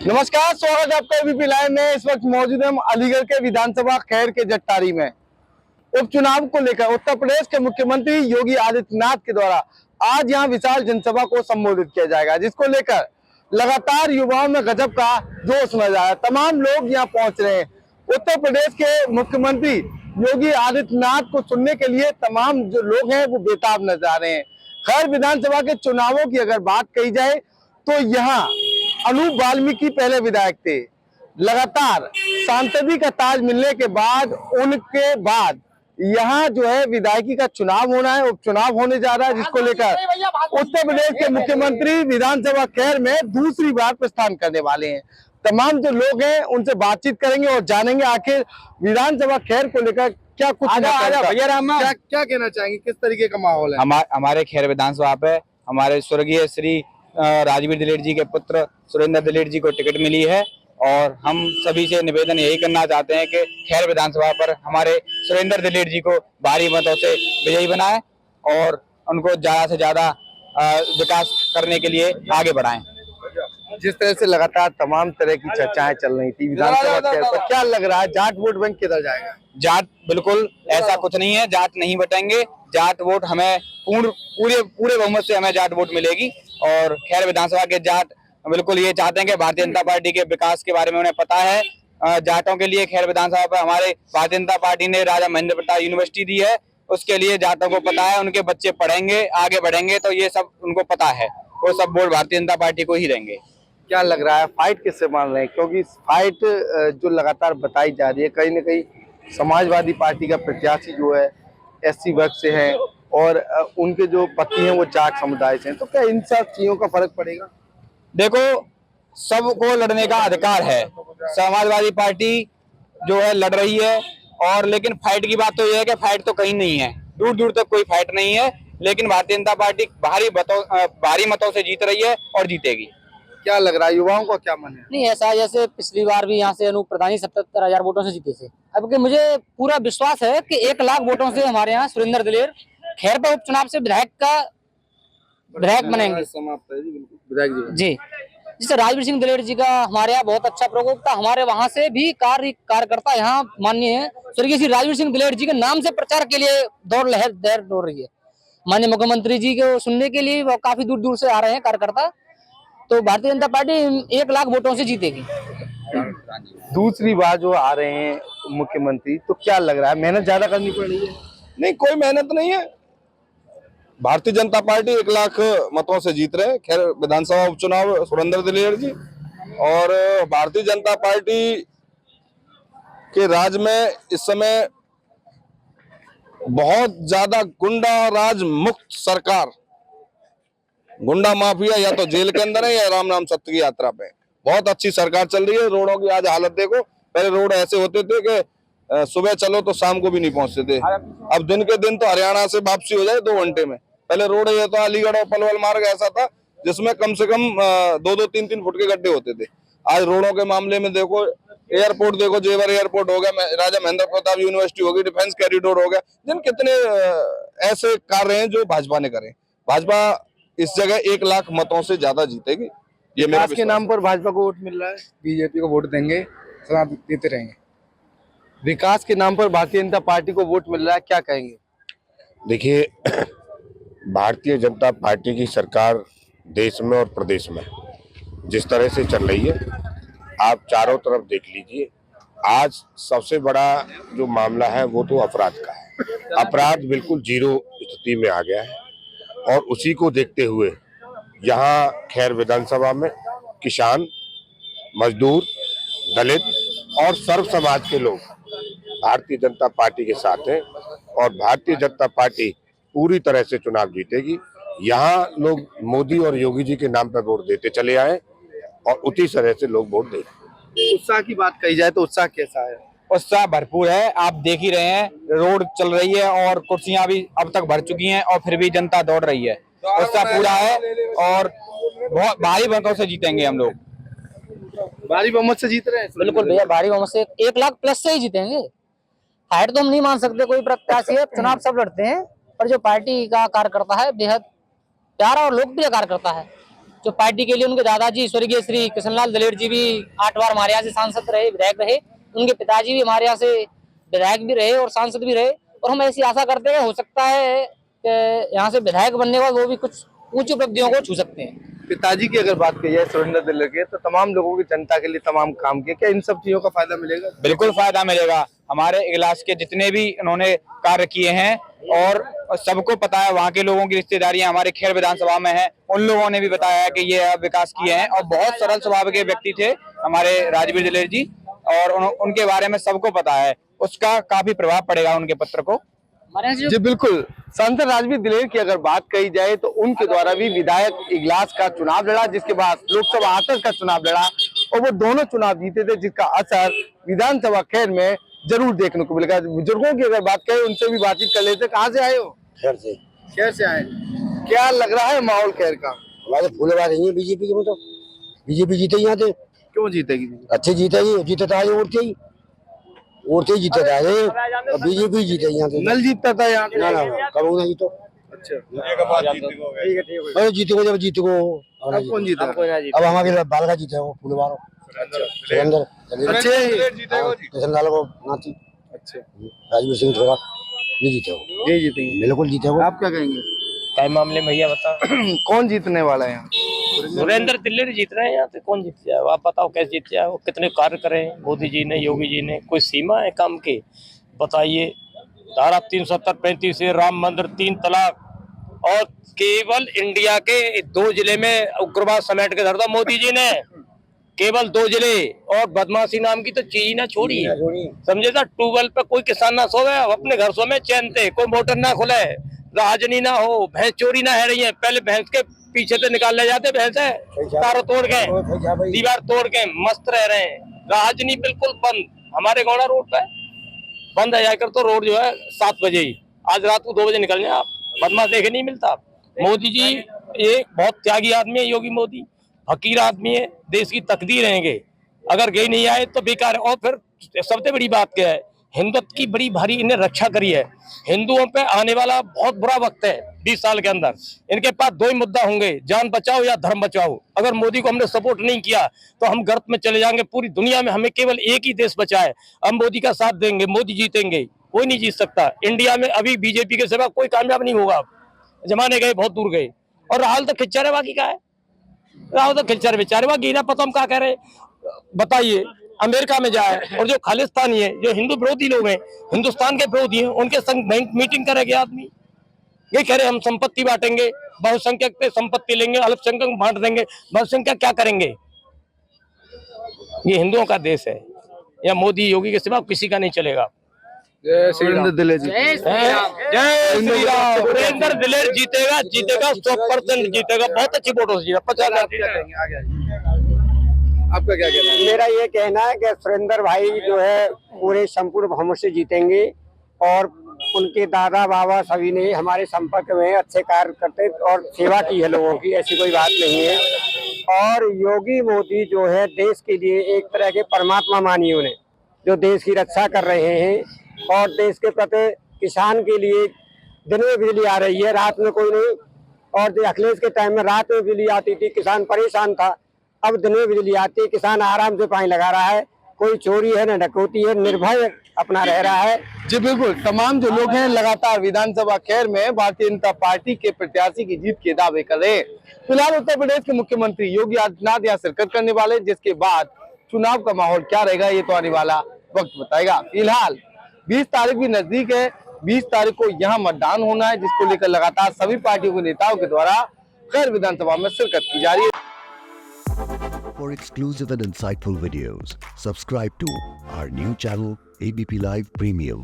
नमस्कार, स्वागत है आपका एबीपी लाइव में। इस वक्त मौजूद हम अलीगढ़ के विधानसभा खैर के जट्टारी में। उपचुनाव को लेकर उत्तर प्रदेश के मुख्यमंत्री योगी आदित्यनाथ के द्वारा आज यहां विशाल जनसभा को संबोधित किया जाएगा, जिसको लेकर लगातार युवाओं में गजब का जोश नजर आ रहा है। तमाम लोग यहां पहुंच रहे हैं। उत्तर प्रदेश के मुख्यमंत्री योगी आदित्यनाथ को सुनने के लिए तमाम जो लोग हैं वो बेताब नजर आ रहे हैं। खैर विधानसभा के चुनावों की अगर बात कही जाए तो यहाँ अनूप वाल्मीकि पहले विधायक थे। लगातार सांसदी का ताज मिलने के बाद उनके बाद यहाँ जो है विधायकी का चुनाव होना है, उपचुनाव होने जा रहा है, जिसको लेकर उत्तर प्रदेश के मुख्यमंत्री विधानसभा खैर में दूसरी बार प्रस्थान करने वाले हैं। तमाम जो लोग हैं उनसे बातचीत करेंगे और जानेंगे आखिर विधानसभा खैर को लेकर क्या कुछ क्या कहना चाहेंगे, किस तरीके का माहौल है। हमारे खैर विधानसभा पे हमारे स्वर्गीय श्री राजवीर दिलेर जी के पुत्र सुरेंद्र दिलेर जी को टिकट मिली है और हम सभी से निवेदन यही करना चाहते हैं कि खैर विधानसभा पर हमारे सुरेंद्र दिलेर जी को भारी मतों से विजयी बनाएं और उनको ज्यादा से ज्यादा विकास करने के लिए आगे बढ़ाएं। जिस तरह से लगातार तमाम तरह की चर्चाएं चल रही थी विधानसभा खैर पर, क्या लग रहा है जाट वोट बैंक किधर जाएगा? जाट बिल्कुल ऐसा कुछ नहीं है, जाट नहीं बटेंगे। जाट वोट हमें पूरे बहुमत से हमें जाट वोट मिलेगी और खैर विधानसभा के जाट बिल्कुल ये चाहते हैं कि भारतीय जनता पार्टी के विकास के बारे में उन्हें पता है। जाटों के लिए खैर विधानसभा पर हमारे भारतीय जनता पार्टी ने राजा महेंद्र प्रताप यूनिवर्सिटी दी है, उसके लिए जाटों को पता है, उनके बच्चे पढ़ेंगे आगे बढ़ेंगे, तो ये सब उनको पता है, वो सब वोट भारतीय जनता पार्टी को ही देंगे। क्या लग रहा है फाइट किससे मान रहे हैं? क्योंकि फाइट जो लगातार बताई जा रही है, कहीं ना कहीं समाजवादी पार्टी का प्रत्याशी जो है एससी वर्ग से है और उनके जो पति हैं वो जाट समुदाय से हैं, तो क्या इन सब चीजों का फर्क पड़ेगा? देखो, सबको लड़ने का अधिकार है। समाजवादी पार्टी जो है लड़ रही है और लेकिन फाइट की बात तो यह है कि फाइट तो कहीं नहीं है, दूर दूर तक कोई फाइट नहीं है, लेकिन भारतीय जनता पार्टी भारी मतों से जीत रही है और जीतेगी। क्या लग रहा है युवाओं को क्या मन है? नहीं, ऐसा जैसे पिछली बार भी यहाँ से अनूप प्रधान 77,000 वोटों से जीते थे। अब कि मुझे पूरा विश्वास है कि 1 लाख वोटों से हमारे यहाँ सुरेंद्र दिलेर खैर पर उपचुनाव से विधायक बनेंगे जी। जिससे राजवीर सिंह दिलेर जी का हमारे यहाँ बहुत अच्छा प्रकोप था। हमारे वहाँ से भी कार्यकर्ता यहाँ माननीय स्वर्गीय श्री राजवीर सिंह दिलेर जी के नाम से प्रचार के लिए लहर दौड़ रही है। माननीय मुख्यमंत्री जी को सुनने के लिए वो काफी दूर दूर से आ रहे हैं कार्यकर्ता। तो भारतीय जनता पार्टी 1 लाख वोटों से जीतेगी। दूसरी बार जो आ रहे हैं मुख्यमंत्री, तो क्या लग रहा है मेहनत ज्यादा करनी पड़ रही है? नहीं, कोई मेहनत नहीं है। भारतीय जनता पार्टी 1 लाख मतों से जीत रहे हैं खैर विधानसभा उपचुनाव सुरेंद्र दिलेर जी, और भारतीय जनता पार्टी के राज में इस समय बहुत ज्यादा गुंडा राज मुक्त सरकार, गुंडा माफिया या तो जेल के अंदर है या राम नाम सत्य की यात्रा पे। बहुत अच्छी सरकार चल रही है। रोडों की आज हालत देखो, पहले रोड ऐसे होते थे कि सुबह चलो तो शाम को भी नहीं पहुंचते थे, अब दिन के दिन तो हरियाणा से वापसी हो जाए 2 घंटे में। पहले रोड ये तो अलीगढ़ और पलवल मार्ग ऐसा था जिसमें कम से कम 2-2, 3-3 फुट के गड्ढे होते थे। आज रोडों के मामले में देखो, एयरपोर्ट देखो, जेवर एयरपोर्ट हो गया, राजा महेंद्र प्रताप यूनिवर्सिटी होगी, डिफेंस कॉरिडोर हो गया। जिन कितने ऐसे कार्य हैं जो भाजपा ने करे। भाजपा इस जगह 1 लाख मतों से ज्यादा जीतेगी, ये मेरा के नाम पर भाजपा को वोट मिल रहा है, बीजेपी को वोट देंगे, सदा देते रहेंगे। विकास के नाम पर भारतीय जनता पार्टी को वोट मिल रहा है, क्या कहेंगे? देखिए, भारतीय जनता पार्टी की सरकार देश में और प्रदेश में जिस तरह से चल रही है, आप चारों तरफ देख लीजिए। आज सबसे बड़ा जो मामला है वो तो अपराध का है। अपराध बिल्कुल जीरो स्थिति में आ गया है और उसी को देखते हुए यहाँ खैर विधानसभा में किसान, मजदूर, दलित और सर्व समाज के लोग भारतीय जनता पार्टी के साथ हैं और भारतीय जनता पार्टी पूरी तरह से चुनाव जीतेगी। यहाँ लोग मोदी और योगी जी के नाम पर वोट देते चले आए और उसी तरह से लोग वोट देंगे। उत्साह की बात कही जाए तो उत्साह कैसा है? उत्साह भरपूर है, आप देख ही रहे हैं, रोड चल रही है और कुर्सियां भी अब तक भर चुकी हैं और फिर भी जनता दौड़ रही है। उत्साह पूरा है और बहुत भारी मतों से जीतेंगे हम लोग। भारी बहुमत से जीत रहे हैं? बिल्कुल भैया, भारी बहुमत से 1 लाख प्लस से ही जीतेंगे। फाइट तो हम नहीं मान सकते, कोई प्रत्याशी है, चुनाव सब लड़ते हैं, पर जो पार्टी का कार्यकर्ता है बेहद प्यारा और लोकप्रिय कार्यकर्ता है, जो पार्टी के लिए उनके दादाजी स्वर्गीय श्री कृष्णलाल दलेर जी भी 8 बार हमारे यहाँ से सांसद रहे, विधायक रहे। उनके पिताजी भी हमारे यहाँ से विधायक भी रहे और सांसद भी रहे, और हम ऐसी आशा करते हैं हो सकता है कि यहाँ से विधायक बनने के बाद वो भी कुछ ऊंची उपलब्धियों को छू सकते हैं। पिताजी की अगर बात की जाए सुरेंद्र दिलेर के, तो तमाम लोगों की, जनता के लिए तमाम काम किए, क्या इन सब चीजों का फायदा मिलेगा? बिल्कुल फायदा मिलेगा। हमारे इगलास के जितने भी उन्होंने कार्य किए हैं और सबको पता है, वहाँ के लोगों की रिश्तेदारियां हमारे खैर विधानसभा में है, उन लोगों ने भी बताया कि ये विकास किए हैं और बहुत सरल स्वभाव के व्यक्ति थे हमारे राजवीर दिलेर जी, और उनके बारे में सबको पता है। उसका काफी प्रभाव पड़ेगा उनके पत्र को। जी बिल्कुल। सांसद राजवीर दिलेर की अगर बात कही जाए तो उनके द्वारा भी विधायक इगलास का चुनाव लड़ा, जिसके बाद लोकसभा आसर का चुनाव लड़ा और वो दोनों चुनाव जीते थे, जिसका असर विधानसभा खैर में जरूर देखने को मिलेगा। बुजुर्गों की अगर बात करें, उनसे भी बातचीत कर लेते। कहाँ से आए हो? खैर से। खैर से आए। क्या लग रहा है माहौल खैर का? हमारे फूलेबाज नहीं है बीजेपी के, मतलब बीजेपी जीते यहाँ से। क्यों जीतेगी? अच्छे जीतेगी, जीते तो आए उड़ते ही जीते थे, बीजेपी जीते यहाँ से। नल जीतता था यहाँ? ना कब नहीं जीतो। अच्छा, अरे जीतेगो जब जीतेगो। अब कौन जीता? अब हमारे बाल का जीते वो फूलेबाज सुरेंद्र कृष्णलाल को नाती। अच्छा, राजवीर सिंह थोड़ा नहीं जीते हो। ये जीतेंगे? बिल्कुल जीते हो। आप क्या कहेंगे? क्या मामले में भैया बता। कौन जीतने वाला है यहाँ? सुरेंद्र दिलेर जीत रहे हैं यहाँ से, कौन जीत जाए आप बताओ, कैसे जीत जाए? वो कितने कार्य करे मोदी जी ने, योगी जी ने, कोई सीमा है काम की? बताइए। धारा 370-35 से राम मंदिर, 3 तलाक, और केवल इंडिया के 2 जिले में उग्रवाद समेट के धर दो मोदी जी ने, केवल 2 जिले। और बदमाशी नाम की तो चीज ही ना छोड़ी है, समझे था। ट्यूबवेल पे कोई किसान ना सोवे अपने घर सो में चैन थे, कोई मोटर ना खुले, राजनी ना हो, भैंस चोरी ना है रही है। पहले भैंस के पीछे से निकाल ले जाते, भैंस है तारों तोड़ के, दीवार तोड़ के मस्त रह रहे हैं। राजनी बिल्कुल बंद, हमारे गौड़ा रोड पे बंद है जाकर, तो रोड जो है 7 बजे ही, आज रात को 2 बजे निकलने आप, बदमाश देखे नहीं मिलता। मोदी जी एक बहुत त्यागी आदमी है, योगी मोदी फकीर आदमी है, देश की तकदीर रहेंगे, अगर ये नहीं आए तो बेकार है। और फिर सबसे बड़ी बात क्या है, हिंदुत्व की बड़ी भारी इन्हें रक्षा करी है। हिंदुओं पे आने वाला बहुत बुरा वक्त है 20 साल के अंदर, इनके पास 2 ही मुद्दा होंगे, जान बचाओ या धर्म बचाओ। अगर मोदी को हमने सपोर्ट नहीं किया तो हम गर्त में चले जाएंगे। पूरी दुनिया में हमें केवल एक ही देश बचा है, हम मोदी का साथ देंगे, मोदी जीतेंगे, कोई नहीं जीत सकता। इंडिया में अभी बीजेपी के सिवा कोई कामयाब नहीं होगा। जमाने गए, बहुत दूर गए। और राहुल तो खिच्चर है, बाकी क्या है? राहुल तो खिच्चर बेचारे, बाकी ना पता हम क्या कह रहे। बताइए, अमेरिका में जाए और जो खालिस्तानी है, जो हिंदू विरोधी लोग हैं, हिंदुस्तान के विरोधी हैं, उनके संग मीटिंग करेंगे आदमी। ये कह रहे हम संपत्ति बांटेंगे, बहुसंख्यक पे संपत्ति लेंगे, अल्पसंख्यक बांट देंगे। बहुसंख्यक क्या करेंगे? ये हिंदुओं का देश है, या मोदी योगी के सिवा किसी का नहीं चलेगा। सुरेंद्र दिलेर जी। जय श्री राम। जय श्री राम। सुरेंद्र दिलेर जीतेगा, जीतेगा 100% जीतेगा, बहुत अच्छी वोटों से जीतेगा, 50,000। आपका क्या कहना है? मेरा ये कहना है कि सुरेंद्र भाई जो है पूरे संपूर्ण बहुमत से जीतेंगे, और उनके दादा बाबा सभी ने हमारे संपर्क में अच्छे कार्य करते और सेवा की है लोगों की, ऐसी कोई बात नहीं है। और योगी मोदी जो है देश के लिए एक तरह के परमात्मा मानिए उन्हें, जो देश की रक्षा कर रहे हैं, और देश के प्रति किसान के लिए दिन में बिजली आ रही है, रात में कोई नहीं। और जो अखिलेश के टाइम में रात में बिजली आती थी, किसान परेशान था, अब दिन में बिजली आती है, किसान आराम से पानी लगा रहा है, कोई चोरी है न डकैती है, निर्भय अपना रह रहा है। जी बिल्कुल। तमाम जो लोग हैं लगातार विधानसभा खैर में भारतीय जनता पार्टी के प्रत्याशी की जीत के दावे कर रहे हैं। फिलहाल उत्तर प्रदेश के मुख्यमंत्री योगी आदित्यनाथ यहाँ शिरकत करने वाले, जिसके बाद चुनाव का माहौल क्या रहेगा ये तो आने वाला वक्त बताएगा। फिलहाल 20 तारीख भी नजदीक है, 20 तारीख को यहाँ मतदान होना है, जिसको लेकर लगातार सभी पार्टियों के नेताओं के द्वारा खैर विधानसभा में शिरकत की जा रही है। For exclusive and insightful videos, subscribe to our new channel ABP Live Premium.